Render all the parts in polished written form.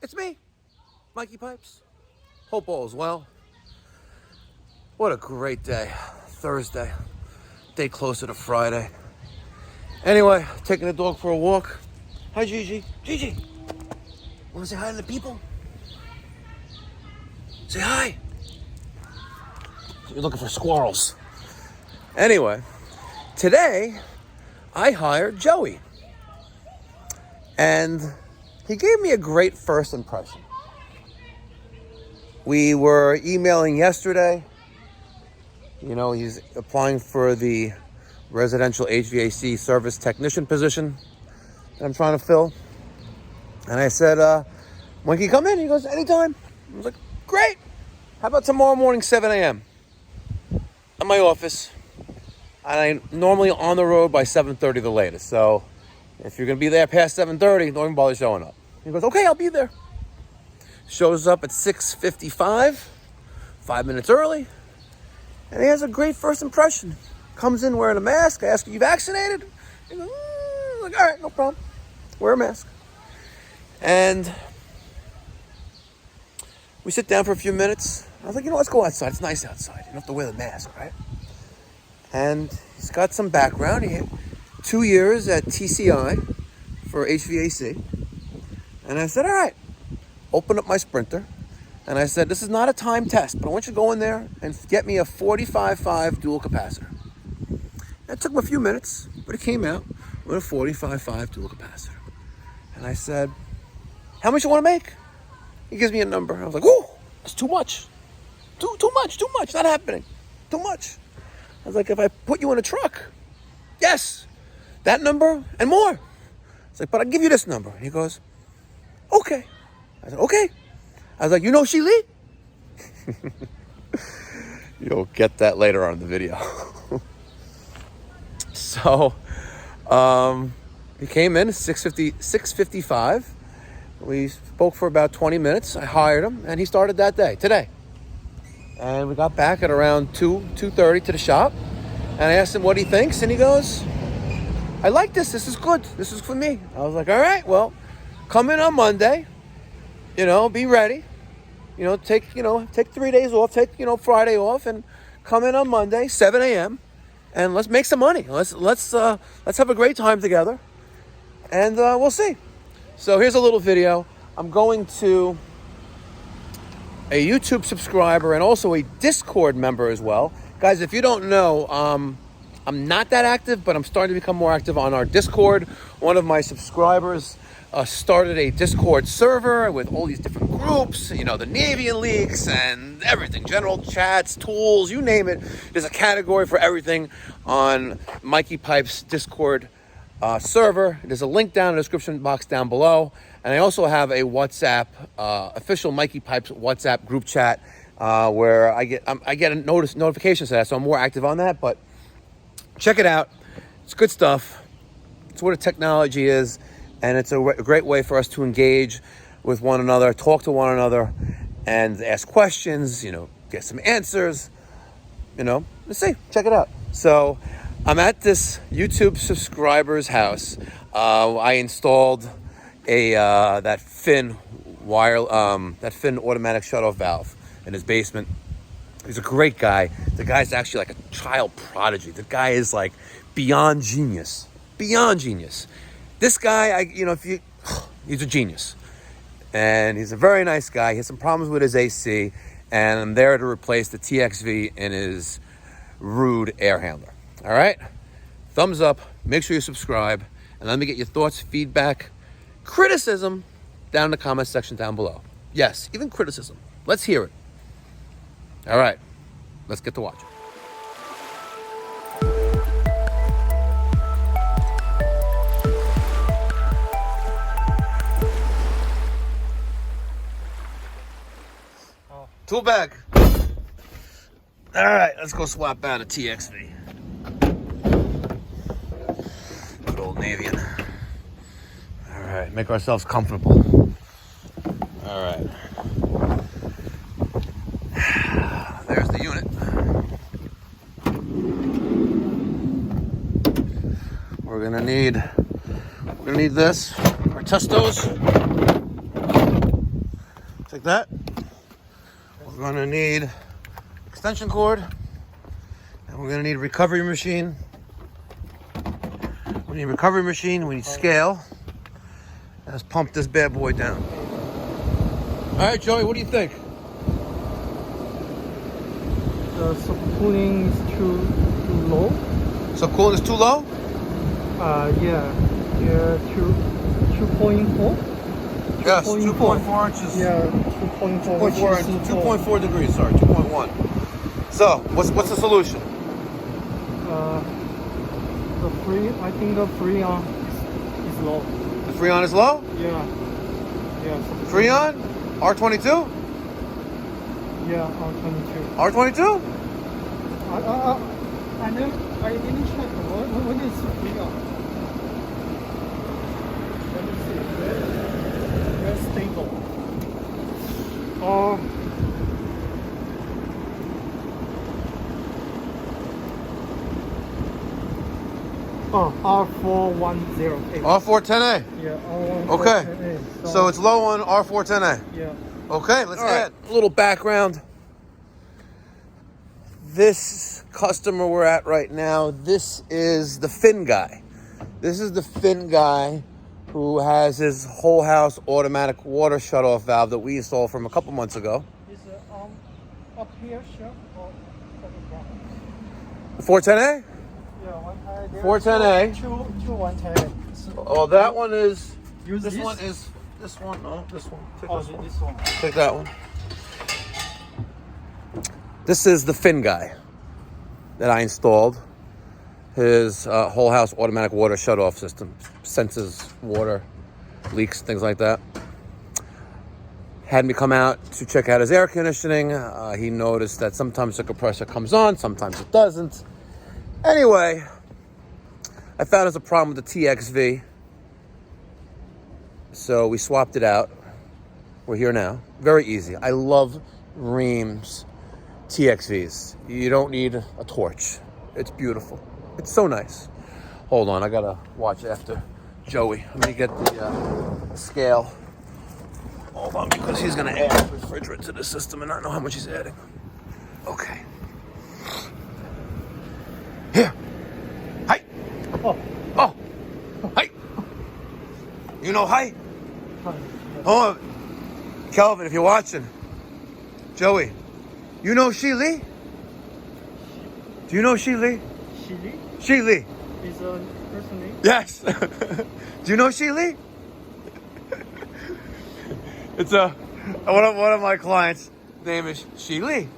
It's me, Mikey Pipes. Hope all is well. What a great day. Thursday. Day closer to Friday. Anyway, taking the dog for a walk. Hi, Gigi. Gigi, want to say hi to the people? Say hi. You're looking for squirrels. Anyway, today I hired Joey. And he gave me a great first impression. We were emailing yesterday. You know, he's applying for the residential HVAC service technician position that I'm trying to fill. And I said, when can you come in? He goes, anytime. I was like, great. How about tomorrow morning, 7 a.m. at my office. And I'm normally on the road by 7:30 the latest. So if you're going to be there past 7:30, don't even bother showing up. He goes, okay, I'll be there. Shows up at 6:55, 5 minutes early. And he has a great first impression. Comes in wearing a mask. I ask, are you vaccinated? He goes, like, all right, no problem. Wear a mask. And we sit down for a few minutes. I was like, let's go outside. It's nice outside. You don't have to wear the mask, right? And he's got some background. He had 2 years at TCI for HVAC. And I said, all right. Open up my Sprinter. And I said, this is not a time test, but I want you to go in there and get me a 45.5 dual capacitor. It took him a few minutes, but it came out with a 45.5 dual capacitor. And I said, how much you want to make? He gives me a number. I was like, oh, that's too much. Too much. Not happening. Too much. I was like, if I put you in a truck, yes, that number and more. It's like, but I'll give you this number. And he goes, okay. I said, okay. I was like, you know Sheely? You'll get that later on in the video. So, he came in at 6:55. We spoke for about 20 minutes. I hired him, and he started that day, today. And we got back at around 2:30 to the shop. And I asked him what he thinks, and he goes, I like this. This is good. This is for me. I was like, all right, well, come in on Monday. Be ready. Take 3 days off. Take, Friday off, and come in on Monday, 7 a.m. and let's make some money. Let's have a great time together, and we'll see. So here's a little video. I'm going to a YouTube subscriber and also a Discord member as well. Guys, if you don't know, I'm not that active, but I'm starting to become more active on our Discord. One of my subscribers started a Discord server with all these different groups, the Navian leaks and everything, general chats, tools, you name it. There's a category for everything on Mikey Pipes Discord server. There's a link down in the description box down below. And I also have a WhatsApp, official Mikey Pipes WhatsApp group chat where I get a notifications to that, so I'm more active on that. But check it out. It's good stuff. It's what the technology is. And it's a great way for us to engage with one another, talk to one another, and ask questions, get some answers, let's see, check it out. So I'm at this YouTube subscriber's house. I installed that Fin automatic shutoff valve in his basement. He's a great guy. The guy's actually like a child prodigy. The guy is like beyond genius. This guy, he's a genius. And he's a very nice guy. He has some problems with his AC. And I'm there to replace the TXV in his rude air handler. All right? Thumbs up. Make sure you subscribe. And let me get your thoughts, feedback, criticism down in the comment section down below. Yes, even criticism. Let's hear it. All right. Let's get to watching. Tool bag. All right, let's go swap out a TXV. Good old Navian. All right, make ourselves comfortable. All right. There's the unit. We're gonna need this, our testos. like that. We're gonna need extension cord, and we're gonna need a recovery machine. We need a recovery machine, we need scale. Let's pump this bad boy down. All right, Joey, what do you think? The subcooling is too low. Subcooling is too low? Yeah, 2.4. Yes, 2.4 inches. Yeah, 2.4. 2.4 degrees, sorry, 2.1. So, what's the solution? I think the Freon is low. The Freon is low? Yeah. Yeah. Freon? R22? Yeah, R22. R22? I didn't check. What is Freon? Let me see. Very stable. R4108. R410A? Yeah, R4108. Okay. So it's low on R410A? Yeah. Okay, let's add a little background. This customer we're at right now, this is the fin guy. This is the fin guy who has his whole house automatic water shutoff valve that we installed from a couple months ago. Is it up here, chef, or at the bottom? The 410A? Yeah, 110A. 410A. Two 110A. Oh, that one is. Use this this? one is. This one. No, this one. Take Oh, this one. this one. Take that one. This is the fin guy that I installed. His whole house automatic water shutoff system. Senses water, leaks, things like that. Had me come out to check out his air conditioning. He noticed that sometimes the compressor comes on, sometimes it doesn't. Anyway, I found there's a problem with the TXV. So we swapped it out. We're here now. Very easy. I love Rheem's TXVs. You don't need a torch. It's beautiful. It's so nice. Hold on, I gotta watch after Joey. Let me get the scale. Hold on, because he's gonna add refrigerant to the system and I know how much he's adding. Okay. Here. Hi. Oh. Hi. You know hi? Oh, Kelvin, if you're watching. Joey, you know Sheely? Do you know Sheely? Chili Sheely. is a person name? Yes. Do you know Sheely? It's one of my clients' name is Sheely.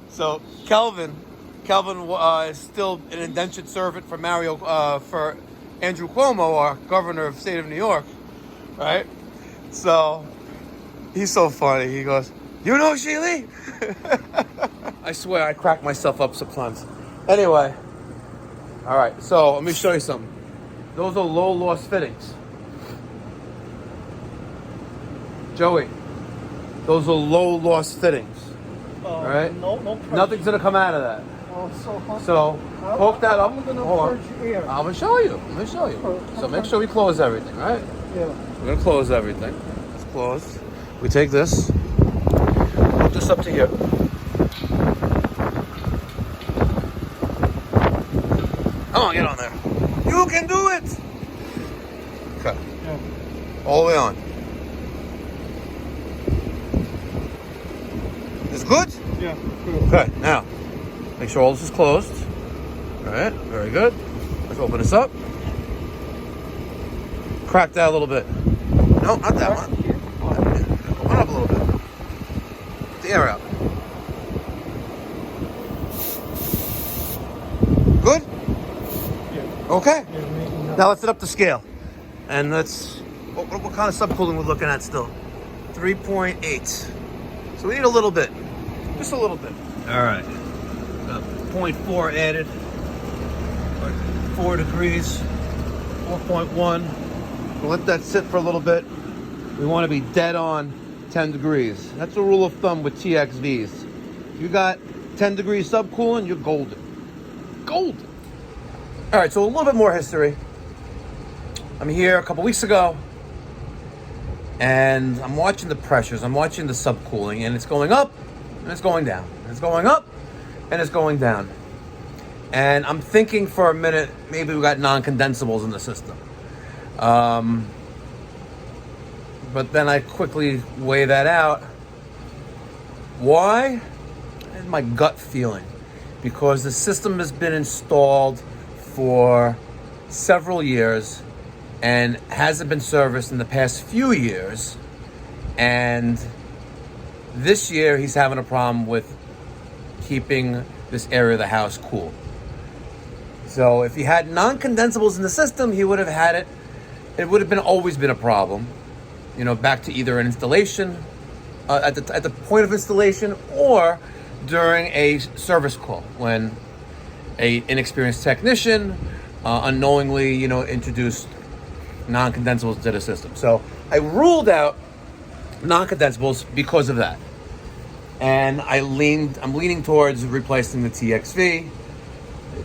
So Kelvin is still an indentured servant for for Andrew Cuomo, our governor of the state of New York, right? So he's so funny. He goes, "You know Sheely?" I swear I crack myself up sometimes. Anyway, all right. So let me show you something. Those are low loss fittings. Joey, those are low loss fittings. All right. No pressure. Nothing's gonna come out of that. So poke that up. I'm gonna Hold on. purge air. I'm gonna show you. So make sure we close everything, right? Yeah. We're gonna close everything. It's closed. We take this. Hook this up to here. Come on, get on there. You can do it. Okay. Yeah. All the way on. Is good? Yeah. Good. Okay, now, make sure all this is closed. All right, very good. Let's open this up. Crack that a little bit. No, not that one. Open up a little bit. Get the air out. Good? Yeah. Okay. Yeah. Now let's set up the scale. And let's, what kind of subcooling we're looking at still? 3.8. So we need a little bit. Just a little bit. All right. Got 0.4 added. 4 degrees. 4.1. We'll let that sit for a little bit. We want to be dead on 10 degrees. That's a rule of thumb with TXVs. If you got 10 degrees subcooling, you're golden. Golden. All right, so a little bit more history. I'm here a couple weeks ago, And I'm watching the pressures, I'm watching the subcooling, and it's going up, and it's going down. It's going up, and it's going down. And I'm thinking for a minute, maybe we got non-condensables in the system. But then I quickly weigh that out. Why? It's my gut feeling. Because the system has been installed for several years and hasn't been serviced in the past few years. And this year he's having a problem with keeping this area of the house cool. So if he had non-condensables in the system, he would have had it. It would have always been a problem. You know, back to either an installation, at the point of installation, or during a service call when a inexperienced technician unknowingly, introduced non-condensables to the system. So I ruled out non-condensables because of that, and I'm leaning towards replacing the TXV.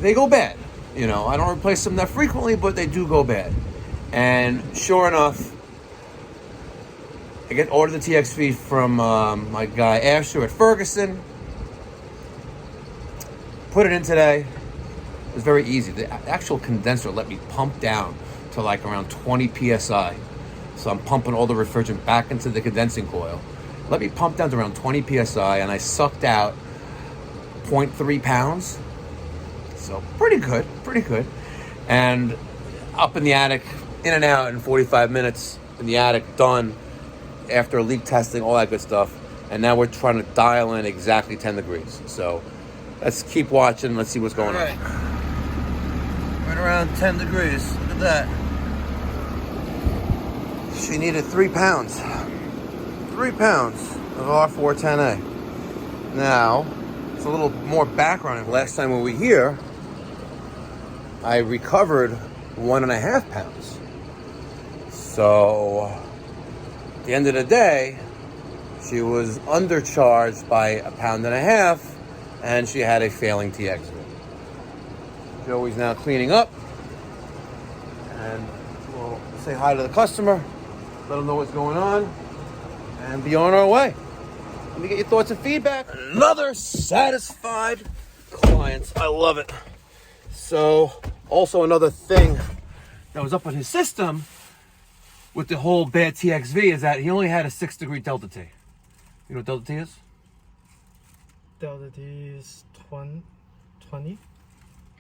They go bad. I don't replace them that frequently, but they do go bad. And sure enough, I ordered the TXV from my guy Asher at Ferguson. Put it in today. It was very easy. The actual condenser let me pump down to like around 20 psi. So I'm pumping all the refrigerant back into the condensing coil. Let me pump down to around 20 psi, and I sucked out 0.3 pounds. So pretty good. And up in the attic, in and out in 45 minutes in the attic, done. After leak testing, all that good stuff. And now we're trying to dial in exactly 10 degrees. So let's keep watching. Let's see what's going on. Right around 10 degrees. Look at that. She needed 3 pounds. 3 pounds of R410A. Now, it's a little more background. Last time we were here, I recovered 1.5 pounds. So at the end of the day, she was undercharged by 1.5 pounds, and she had a failing TXV. Joey's now cleaning up, and we'll say hi to the customer, let them know what's going on, and be on our way. Let me get your thoughts and feedback. Another satisfied client. I love it. So, also another thing that was up on his system with the whole bad TXV is that he only had a 6-degree delta T. You know what delta T is? Delta T is 20.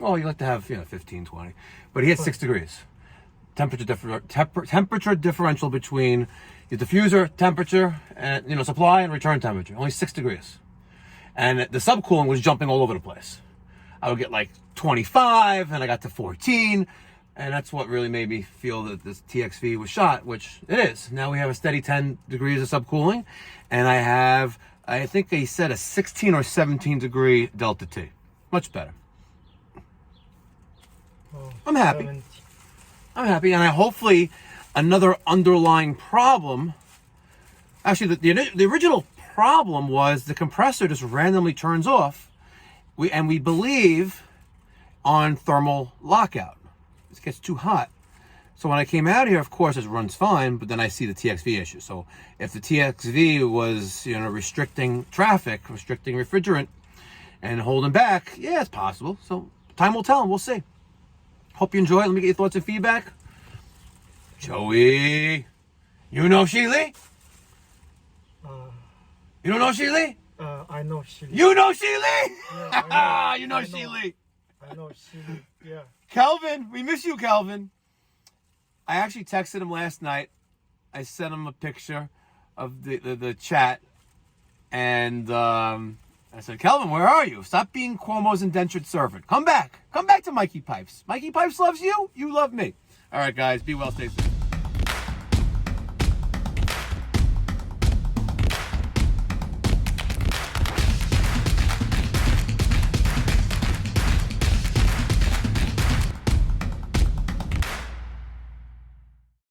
Oh, you like to have 15, 20. But he had 6 degrees. Temperature differential between the diffuser temperature and supply and return temperature. Only 6 degrees. And the subcooling was jumping all over the place. I would get like 25, and I got to 14. And that's what really made me feel that this TXV was shot, which it is. Now we have a steady 10 degrees of subcooling, and I think they said a 16 or 17 degree delta T. Much better. Oh, I'm happy. 70. I'm happy, and hopefully another underlying problem. Actually, the original problem was the compressor just randomly turns off. We believe on thermal lockout. It gets too hot. So when I came out here, of course, it runs fine, but then I see the TXV issue. So if the TXV was, restricting traffic, restricting refrigerant, and holding back, yeah, it's possible. So time will tell, and we'll see. Hope you enjoy it. Let me get your thoughts and feedback. Joey, you know Sheely? You don't know Sheely? I know Sheely. You know Sheely? Yeah, you know Sheely. I know Sheely, yeah. Kelvin, we miss you, Kelvin. I actually texted him last night. I sent him a picture of the chat, and I said, Kelvin, where are you? Stop being Cuomo's indentured servant. Come back. Come back to Mikey Pipes. Mikey Pipes loves you. You love me. All right, guys. Be well. Stay safe.